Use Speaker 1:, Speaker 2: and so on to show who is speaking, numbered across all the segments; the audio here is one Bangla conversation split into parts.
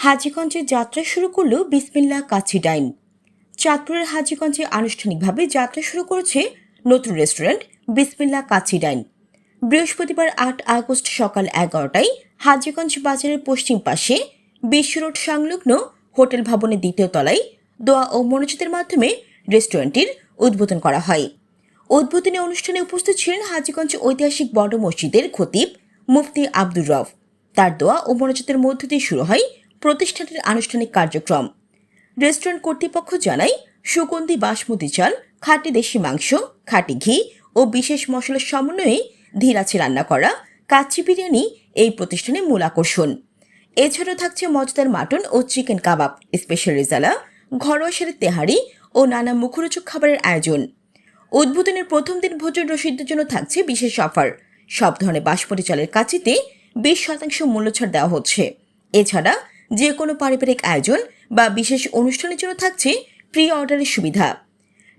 Speaker 1: হাজীগঞ্জে যাত্রা শুরু করল বিসমিল্লাহ কাচ্চি ডাইন। চাঁদপুরের হাজীগঞ্জে আনুষ্ঠানিকভাবে যাত্রা শুরু করেছে নতুন রেস্টুরেন্ট বিসমিল্লাহ কাচ্চি ডাইন। বৃহস্পতিবার ৮ আগস্ট সকাল ১১টায় হাজীগঞ্জ বাজারের পশ্চিম পাশে বিশ্ব রোড সংলগ্ন হোটেল ভবনের দ্বিতীয় তলায় দোয়া ও মনোজাতের মাধ্যমে রেস্টুরেন্টটির উদ্বোধন করা হয়। উদ্বোধনী অনুষ্ঠানে উপস্থিত ছিলেন হাজীগঞ্জ ঐতিহাসিক বড় মসজিদের খতিব মুফতি আব্দুর রব। তার দোয়া ও মনোজাতের মধ্য দিয়ে শুরু হয় প্রতিষ্ঠানটির আনুষ্ঠানিক কার্যক্রম। রেস্টুরেন্ট কর্তৃপক্ষ জানায়, সুগন্ধি বাসমতি চাল, খাঁটি দেশি মাংস, খাঁটি ঘি ও বিশেষ মশলার সমন্বয়ে ধীরাচে রান্না করা কাচ্চি বিরিয়ানি এই প্রতিষ্ঠানের মূল আকর্ষণ। এছাড়াও থাকছে মজাদার মাটন ও চিকেন কাবাব, স্পেশাল রেজালা, ঘরোয়া সেরের তেহারি ও নানা মুখরোচক খাবারের আয়োজন। উদ্বোধনের প্রথম দিন ভোজন রসিকদের জন্য থাকছে বিশেষ অফার। সব ধরনের বাসমতি চালের কাচ্চিতে 20% মূল্যছাড় দেওয়া হচ্ছে। এছাড়া যে কোনো পারিবারিক আয়োজন বা বিশেষ অনুষ্ঠানের জন্য থাকছে প্রি অর্ডারের সুবিধা।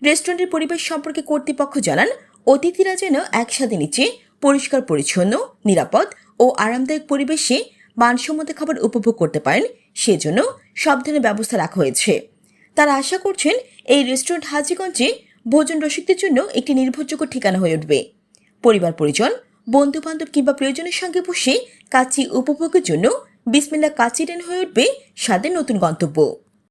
Speaker 1: রেস্টুরেন্টের পরিবেশ সম্পর্কে কর্তৃপক্ষ জানান, অতিথিরা যেন একসাথে নিচে পরিষ্কার পরিচ্ছন্ন, নিরাপদ ও আরামদায়ক পরিবেশে মানসম্মত খাবার উপভোগ করতে পারেন, সেজন্য সব ধরনের ব্যবস্থা রাখা হয়েছে। তারা আশা করছেন এই রেস্টুরেন্ট হাজীগঞ্জে ভোজন রসিকদের জন্য একটি নির্ভরযোগ্য ঠিকানা হয়ে উঠবে। পরিবার পরিজন, বন্ধু বান্ধব কিংবা প্রিয়জনের সঙ্গে বসে কাচ্চি উপভোগের জন্য বিসমিল্লাহ কাচ্চি ডাইন হয়ে উঠবে স্বাদের নতুন গন্তব্য।